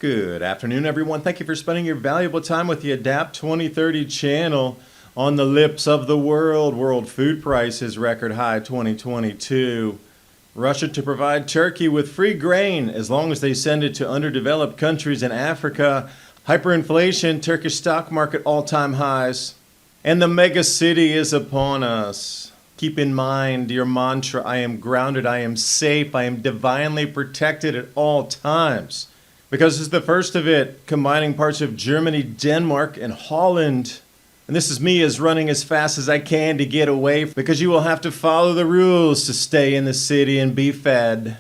Good afternoon, everyone. Thank you for spending your valuable time with the Adapt 2030 channel. On the lips of the world food prices record high 2022. Russia to provide Turkey with free grain as long as they send it to underdeveloped countries in Africa. Hyperinflation, Turkish stock market all-time highs. And the mega city is upon us. Keep in mind your mantra, I am grounded, I am safe, I am divinely protected at all times. Because it's the first of it, combining parts of Germany, Denmark, and Holland. And this is me as running as fast as I can to get away, because you will have to follow the rules to stay in the city and be fed.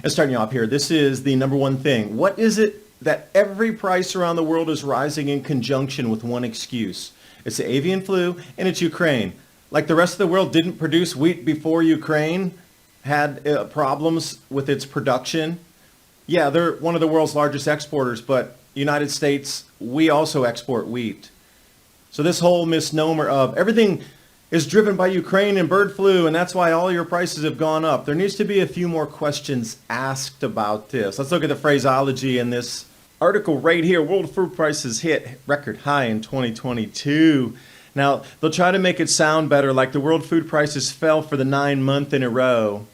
And starting off here, this is the number one thing. What is it that every price around the world is rising in conjunction with one excuse? It's the avian flu and it's Ukraine. Like the rest of the world didn't produce wheat before Ukraine had problems with its production. Yeah, they're one of the world's largest exporters, but United States, we also export wheat. So this whole misnomer of everything is driven by Ukraine and bird flu, and that's why all your prices have gone up. There needs to be a few more questions asked about this. Let's look at the phraseology in this article right here. World food prices hit record high in 2022. Now, they'll try to make it sound better, like the world food prices fell for the 9th month in a row,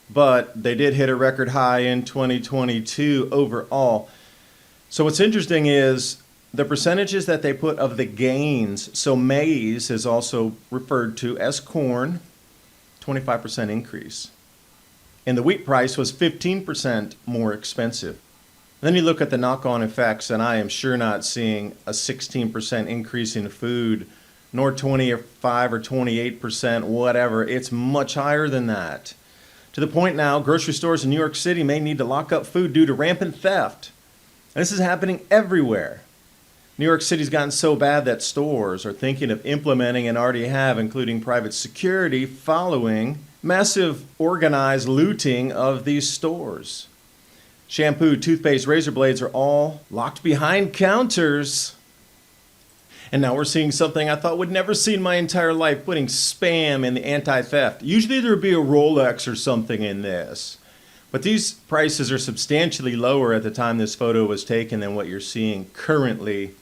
but they did hit a record high in 2022 overall. So what's interesting is the percentages that they put of the gains. So maize is also referred to as corn, 25% increase. And the wheat price was 15% more expensive. Then you look at the knock-on effects, and I am sure not seeing a 16% increase in food, nor 25 or 28%, whatever. It's much higher than that. To the point now, grocery stores in New York City may need to lock up food due to rampant theft. And this is happening everywhere. New York City's gotten so bad that stores are thinking of implementing and already have, including private security, following massive organized looting of these stores. Shampoo, toothpaste, razor blades are all locked behind counters. And now we're seeing something I thought would never see in my entire life, putting spam in the anti-theft. Usually there would be a Rolex or something in this. But these prices are substantially lower at the time this photo was taken than what you're seeing currently.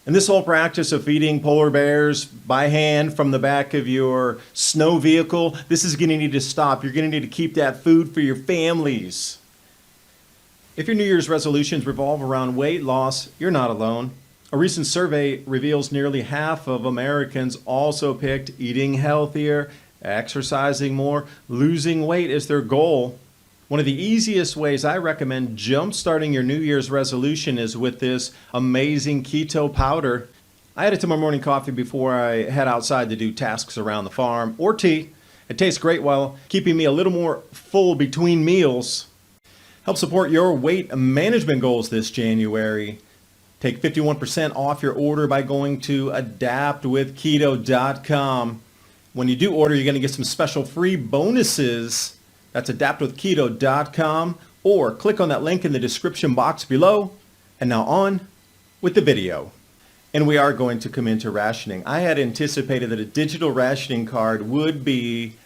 And this whole practice of feeding polar bears by hand from the back of your snow vehicle, this is going to need to stop. You're going to need to keep that food for your families. If your New Year's resolutions revolve around weight loss, you're not alone. A recent survey reveals nearly half of Americans also picked eating healthier, exercising more, losing weight as their goal. One of the easiest ways I recommend jump-starting your New Year's resolution is with this amazing keto powder. I add it to my morning coffee before I head outside to do tasks around the farm, or tea. It tastes great while keeping me a little more full between meals. Help support your weight management goals this January. Take 51% off your order by going to adaptwithketo.com. When you do order, you're going to get some special free bonuses. That's adaptwithketo.com, or click on that link in the description box below. And now on with the video. And we are going to come into rationing. I had anticipated that a digital rationing card would be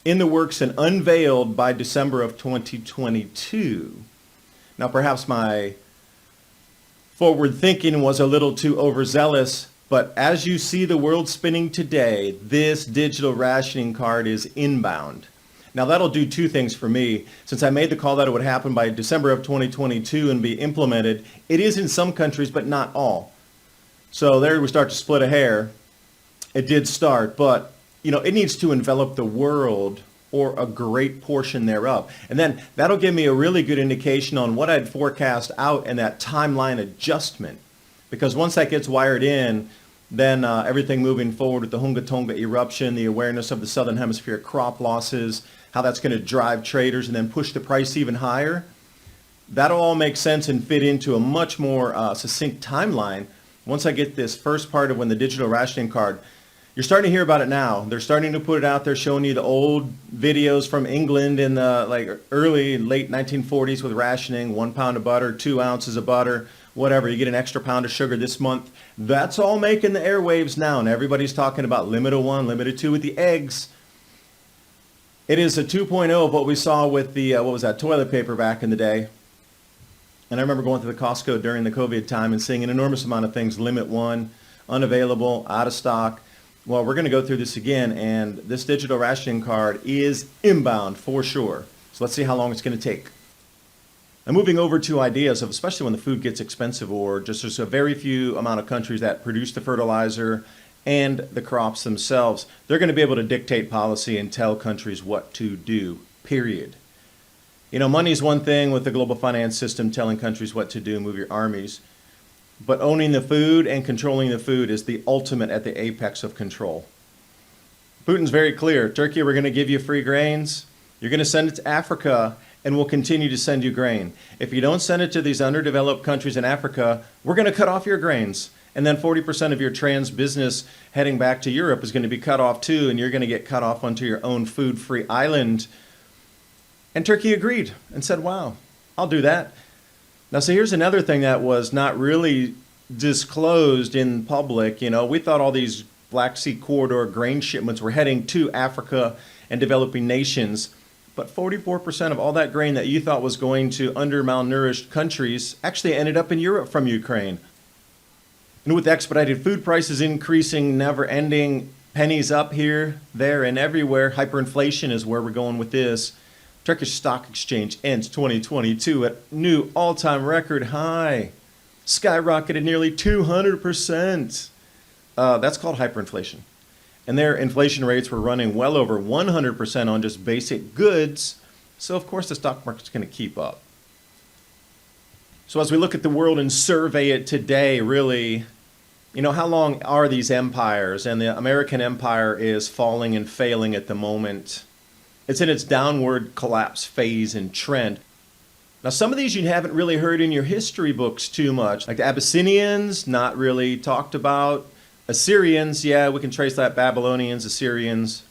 in the works and unveiled by December of 2022. Now perhaps my forward thinking was a little too overzealous, but as you see the world spinning today, this digital rationing card is inbound. Now that'll do two things for me. Since I made the call that it would happen by December of 2022 and be implemented, it is in some countries, but not all. So there we start to split a hair. It did start, but it needs to envelop the world, or a great portion thereof. And then that'll give me a really good indication on what I'd forecast out and that timeline adjustment. Because once that gets wired in, then everything moving forward with the Hunga Tonga eruption, the awareness of the Southern Hemisphere crop losses, how that's going to drive traders and then push the price even higher, that'll all make sense and fit into a much more succinct timeline once I get this first part of when the digital rationing card. You're starting to hear about it now. They're starting to put it out there, showing you the old videos from England in the early, late 1940s with rationing, 1 pound of butter, 2 ounces of butter, whatever. You get an extra pound of sugar this month. That's all making the airwaves now. And everybody's talking about limit of 1, limit of 2 with the eggs. It is a 2.0 of what we saw with the, toilet paper back in the day. And I remember going to the Costco during the COVID time and seeing an enormous amount of things, limit 1, unavailable, out of stock. Well, we're going to go through this again, and this digital rationing card is inbound for sure. So let's see how long it's going to take. And moving over to ideas of, especially when the food gets expensive, or just there's a very few amount of countries that produce the fertilizer and the crops themselves, they're going to be able to dictate policy and tell countries what to do, period. You know, money is one thing with the global finance system telling countries what to do, move your armies. But owning the food and controlling the food is the ultimate at the apex of control. Putin's very clear. Turkey, we're going to give you free grains. You're going to send it to Africa, and we'll continue to send you grain. If you don't send it to these underdeveloped countries in Africa, we're going to cut off your grains. And then 40% of your trans business heading back to Europe is going to be cut off too, and you're going to get cut off onto your own food-free island. And Turkey agreed and said, wow, I'll do that. Now, so here's another thing that was not really disclosed in public. You know, we thought all these Black Sea corridor grain shipments were heading to Africa and developing nations. But 44% of all that grain that you thought was going to under-malnourished countries actually ended up in Europe from Ukraine. And with expedited food prices increasing, never-ending, pennies up here, there, and everywhere, hyperinflation is where we're going with this. Turkish Stock Exchange ends 2022 at new all-time record high. Skyrocketed nearly 200%. That's called hyperinflation. And their inflation rates were running well over 100% on just basic goods. So, of course, the stock market's going to keep up. So as we look at the world and survey it today, really, you know, how long are these empires? And the American empire is falling and failing at the moment. It's in its downward collapse phase and trend. Now, some of these you haven't really heard in your history books too much. Like the Abyssinians, not really talked about. Assyrians, yeah, we can trace that. Babylonians, Assyrians,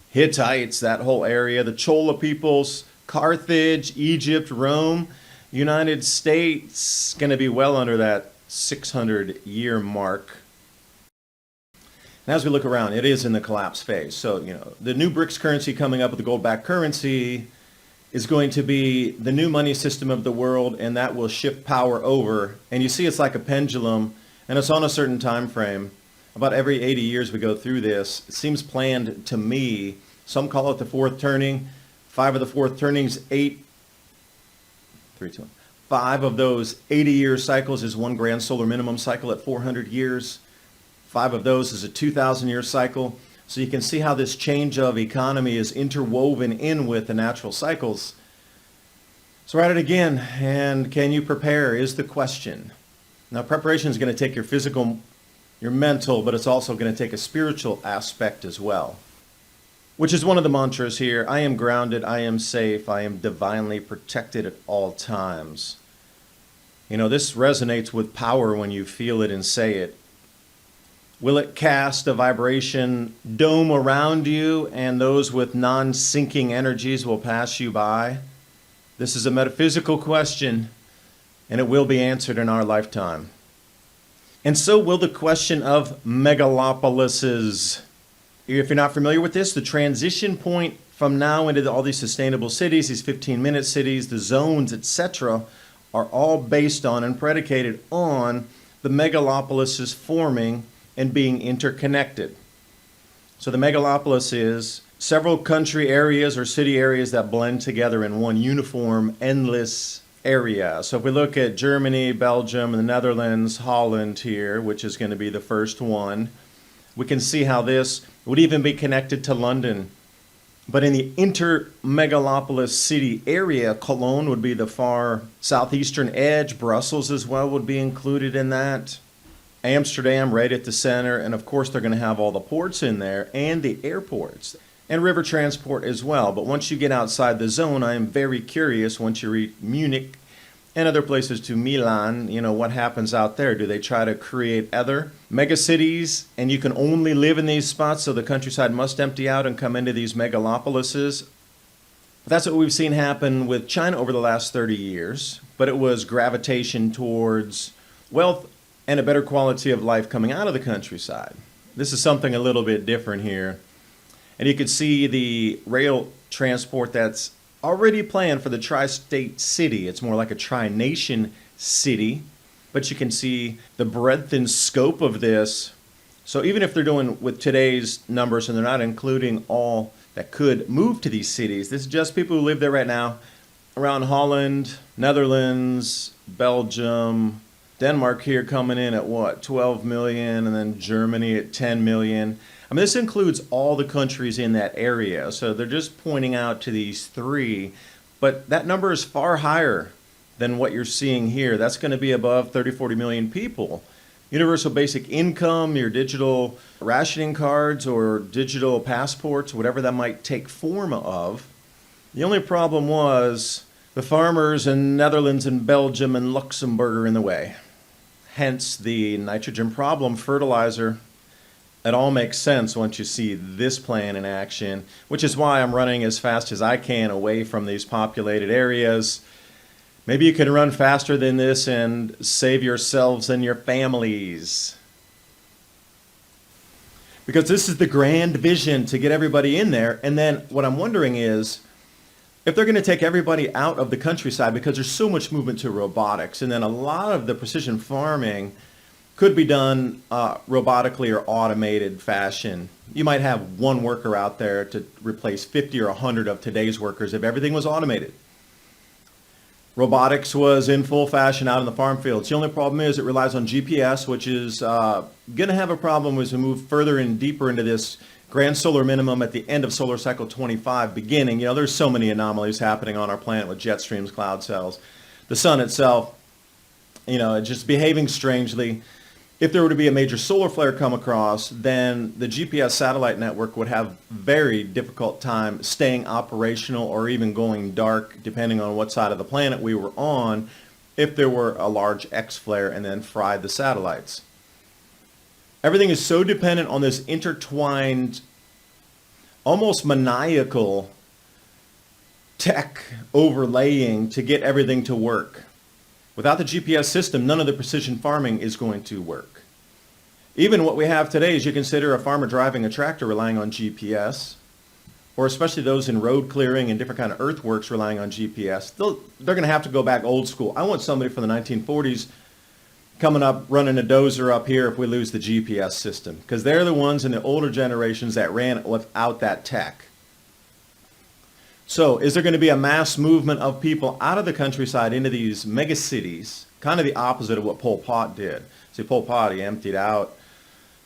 Hittites, that whole area. The Chola peoples, Carthage, Egypt, Rome, United States, going to be well under that 600-year mark. And as we look around, it is in the collapse phase. So, you know, the new BRICS currency coming up with the gold-backed currency is going to be the new money system of the world, and that will shift power over. And you see it's like a pendulum, and it's on a certain time frame. About every 80 years we go through this. It seems planned to me. Some call it the fourth turning. 5 of the fourth turnings, 5 of those 80-year cycles is one grand solar minimum cycle at 400 years. 5 of those is a 2,000-year cycle. So you can see how this change of economy is interwoven in with the natural cycles. So we're at it again. And can you prepare is the question. Now, preparation is going to take your physical, your mental, but it's also going to take a spiritual aspect as well. Which is one of the mantras here. I am grounded, I am safe, I am divinely protected at all times. You know, this resonates with power when you feel it and say it. Will it cast a vibration dome around you, and those with non-sinking energies will pass you by? This is a metaphysical question, and it will be answered in our lifetime. And so will the question of megalopolises. If you're not familiar with this, the transition point from now into all these sustainable cities, these 15-minute cities, the zones, etc., are all based on and predicated on the megalopolises forming and being interconnected. So the megalopolis is several country areas or city areas that blend together in one uniform, endless area. So if we look at Germany, Belgium, the Netherlands, Holland here, which is going to be the first one, we can see how this would even be connected to London. But in the inter-megalopolis city area, Cologne would be the far southeastern edge. Brussels as well would be included in that. Amsterdam right at the center. And of course, they're going to have all the ports in there and the airports and river transport as well. But once you get outside the zone, I am very curious, once you reach Munich and other places to Milan, you know, what happens out there? Do they try to create other megacities and you can only live in these spots, so the countryside must empty out and come into these megalopolises? That's what we've seen happen with China over the last 30 years, but it was gravitation towards wealth and a better quality of life coming out of the countryside. This is something a little bit different here. And you can see the rail transport that's already planned for the tri-state city. It's more like a tri-nation city, but you can see the breadth and scope of this. So even if they're doing with today's numbers and they're not including all that could move to these cities, this is just people who live there right now around Holland, Netherlands, Belgium, Denmark here coming in at what, 12 million, and then Germany at 10 million. I mean, this includes all the countries in that area. So they're just pointing out to these three, but that number is far higher than what you're seeing here. That's going to be above 30, 40 million people. Universal basic income, your digital rationing cards or digital passports, whatever that might take form of. The only problem was the farmers in Netherlands and Belgium and Luxembourg are in the way. Hence the nitrogen problem, fertilizer. It all makes sense once you see this plan in action, which is why I'm running as fast as I can away from these populated areas. Maybe you can run faster than this and save yourselves and your families. Because this is the grand vision to get everybody in there. And then what I'm wondering is, if they're going to take everybody out of the countryside, because there's so much movement to robotics, and then a lot of the precision farming could be done robotically or automated fashion. You might have one worker out there to replace 50 or 100 of today's workers if everything was automated. Robotics was in full fashion out in the farm fields. The only problem is it relies on GPS, which is going to have a problem as we move further and deeper into this grand solar minimum at the end of solar cycle 25 beginning. You know, there's so many anomalies happening on our planet with jet streams, cloud cells. The sun itself, you know, it's just behaving strangely. If there were to be a major solar flare come across, then the GPS satellite network would have very difficult time staying operational or even going dark, depending on what side of the planet we were on, if there were a large X flare and then fried the satellites. Everything is so dependent on this intertwined, almost maniacal tech overlaying to get everything to work. Without the GPS system, none of the precision farming is going to work. Even what we have today is you consider a farmer driving a tractor relying on GPS, or especially those in road clearing and different kind of earthworks relying on GPS. They're going to have to go back old school. I want somebody from the 1940s coming up running a dozer up here if we lose the GPS system, because they're the ones in the older generations that ran without that tech. So is there going to be a mass movement of people out of the countryside into these megacities, kind of the opposite of what Pol Pot did? See, Pol Pot, he emptied out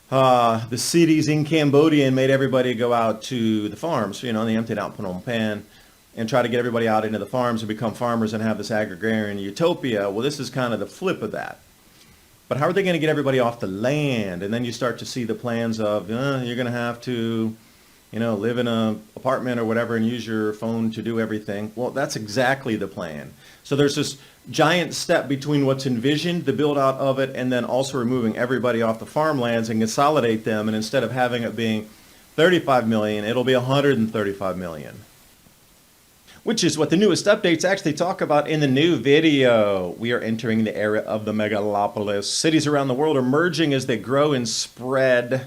the cities in Cambodia and made everybody go out to the farms. You know, they emptied out Phnom Penh and try to get everybody out into the farms and become farmers and have this agrarian utopia. Well, this is kind of the flip of that. But how are they going to get everybody off the land? And then you start to see the plans of, you're going to have to, you know, live in an apartment or whatever and use your phone to do everything. Well, that's exactly the plan. So there's this giant step between what's envisioned, the build out of it, and then also removing everybody off the farmlands and consolidate them. And instead of having it being 35 million, it'll be 135 million. Which is what the newest updates actually talk about in the new video. We are entering the era of the megalopolis. Cities around the world are merging as they grow and spread.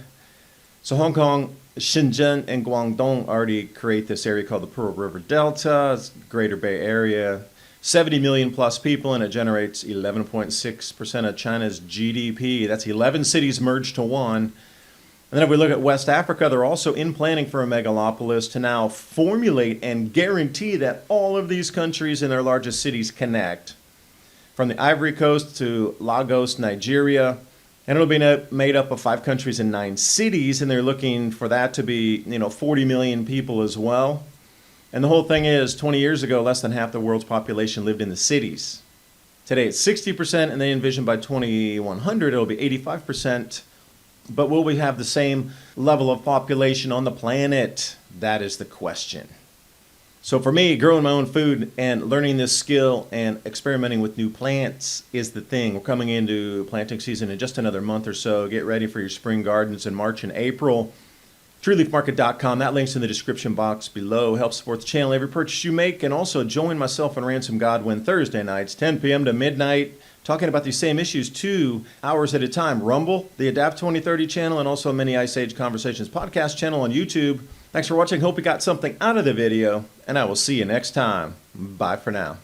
So Hong Kong, Shenzhen, and Guangdong already create this area called the Pearl River Delta. It's Greater Bay Area. 70 million plus people, and it generates 11.6% of China's GDP. That's 11 cities merged to one. And then if we look at West Africa, they're also in planning for a megalopolis to now formulate and guarantee that all of these countries and their largest cities connect. From the Ivory Coast to Lagos, Nigeria. And it'll be made up of 5 countries and 9 cities, and they're looking for that to be, 40 million people as well. And the whole thing is, 20 years ago, less than half the world's population lived in the cities. Today it's 60%, and they envision by 2100 it'll be 85%. But will we have the same level of population on the planet? That is the question. So for me, growing my own food and learning this skill and experimenting with new plants is the thing. We're coming into planting season in just another month or so. Get ready for your spring gardens in March and April. TrueLeafMarket.com. That link's in the description box below. Help support the channel every purchase you make. And also join myself on Ransom Godwin Thursday nights, 10 p.m. to midnight. talking about these same issues 2 hours at a time. Rumble, the Adapt 2030 channel, and also a Mini Ice Age Conversations podcast channel on YouTube. Thanks for watching. Hope you got something out of the video, and I will see you next time. Bye for now.